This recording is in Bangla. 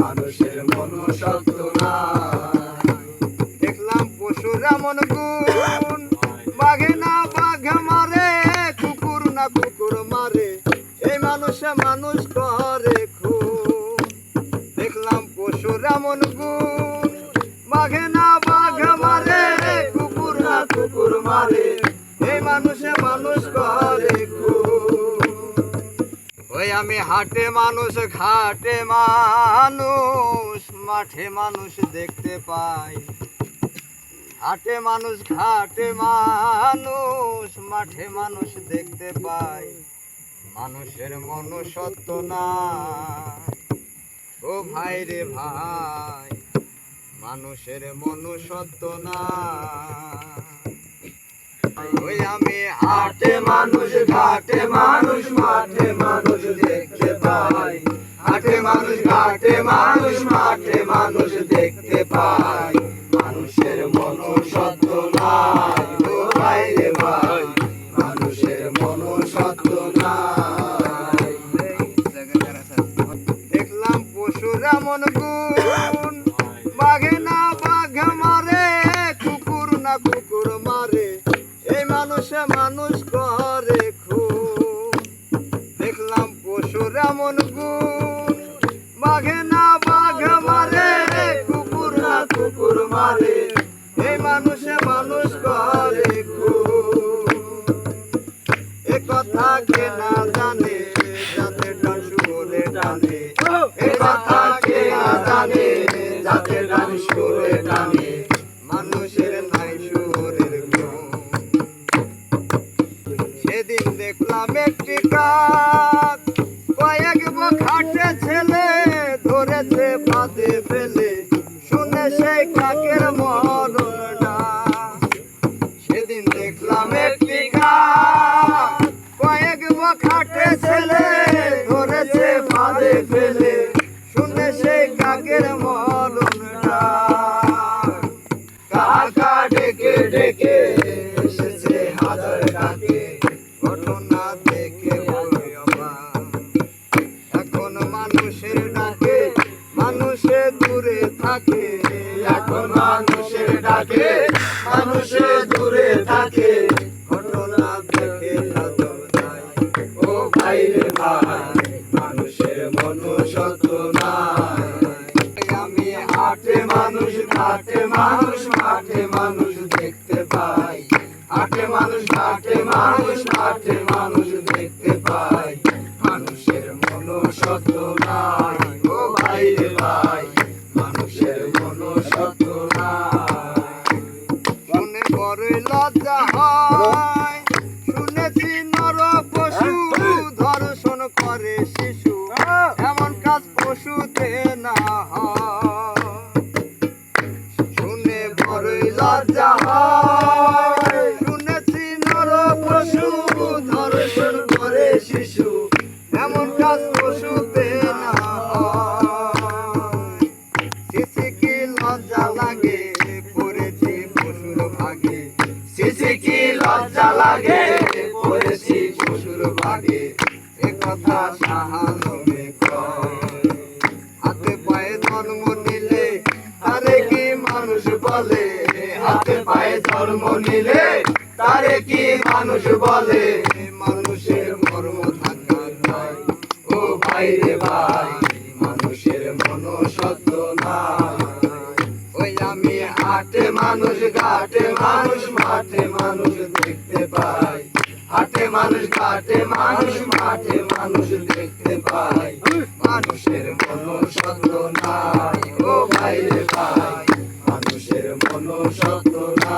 মানুষের মনুষ্যত্ব নাই। দেখলাম পশুর এমন গুণ, বাঘে না বাঘ মারে, কুকুর না কুকুর মারে, এই মানুষে মানুষ করে খুন। দেখলাম পশুর এমন গুণ, বাঘে না বাঘ মারে, কুকুর না কুকুর মারে, এই মানুষে মানুষ করে খুন। ওই আমি হাটে মানুষ, ঘাটে মানুষ, মাঠে মানুষ দেখতে পাই। হাটে মানুষ, ঘাটে মানুষ, মাঠে মানুষ দেখতে পাই। মানুষের মনুষ্যত্ব নাই ও ভাই রে ভাই, মানুষের মনুষ্যত্ব নাই। ওই আমি হাটে মানুষ, ঘাটে মানুষ, মাঠে মানুষ দেখতে পাই। হাটে মানুষ, ঘাটে মানুষ, মাঠে মানুষ দেখতে পাই। মানুষের মনুষ্যত্ব নাই ও ভাই রে ভাই, মানুষের মনুষ্যত্ব নাই। দেখলাম পশুর এমন গুণ, বাঘে না বাঘ মারে, কুকুর না কুকুর মারে, এই মানুষে মানুষ করে খুন। দেখলাম পশুর এমন গুণ, বাঘে না বাঘ মারে, কুকুর না কুকুর মারে, এই মানুষে মানুষ করে খুন। এ কথা কে না জানে, যাতে ডান সুরে টানে, এ কথা কে না জানে, যাতে ডান সুরে টানে, মানুষের নাই সুরের গুণ। সেদিন দেখলাম একটি কাক, কয়েক বখাটে ছেলে ধরেছে ফাঁদে ফেলে, শুনে সেই কাকের মরণ ডাক। সেদিন দেখলাম একটি কাক, কয়েক বখাটে ছেলে ধরেছে ফাঁদে ফেলে, শুনে সেই কাকের মরণ ডাক। কাকা ডেকে ডেকে এসেছে হাজার ডাকে, ঘটনা দেখে বলি অবাক। এখন মানুষের ডাকে মানুষে দূরে থাকে, এখন মানুষের ডাকে মানুষে দূরে থাকে। ঘটনা দেখে লাজব যায় ও ভাই রে ভাই, মানুষের মনুষ্যত্ব নাই। আমি হাটে মানুষ, ঘাটে মানুষ, মাঠে মানুষ দেখতে পাই। হাটে মানুষ, ঘাটে মানুষ, মাঠে মানুষ দেখতে পাই। মানুষের মনুষ্যত্ব নাই ও ভাই রে ভাই, মানুষের মনুষ্যত্ব নাই। শুনে বড়ই লজ্জা হয়, শুনেছি নর পশু ধর্ষণ করে শিশু, এমন কাজ পশুতে না হয়। শুনে বড়ই লজ্জা হয়, শুনেছি নর পশু ধর্ষণ করে শিশু, এমন কাজ পশুতে না হয়। শিশি কি লজ্জা লাগে, পড়েছি পশুর ভাগে, শিশি কি লজ্জা লাগে, পড়েছি পশুর ভাগে। এ কথা সাহায্যে কয়। হাতে পায়ে জন্ম নিলে তারে কি মানুষ বলে, হাতে পায়ে জন্ম নিলে তারে কি মানুষ বলে। মানুষের মর্ম থাকা চাই ও ভাই রে ভাই, মানুষের মনুষ্যত্ব নাই। ওই আমি হাটে মানুষ, ঘাটে মানুষ, মাঠে মানুষ দেখতে পাই। হাটে মানুষ, ঘাটে মানুষ, মাঠে মানুষ দেখতে পাই। মানুষের মনুষ্যত্ব নাই ও ভাই রে ভাই, মানুষের মনুষ্যত্ব নাই।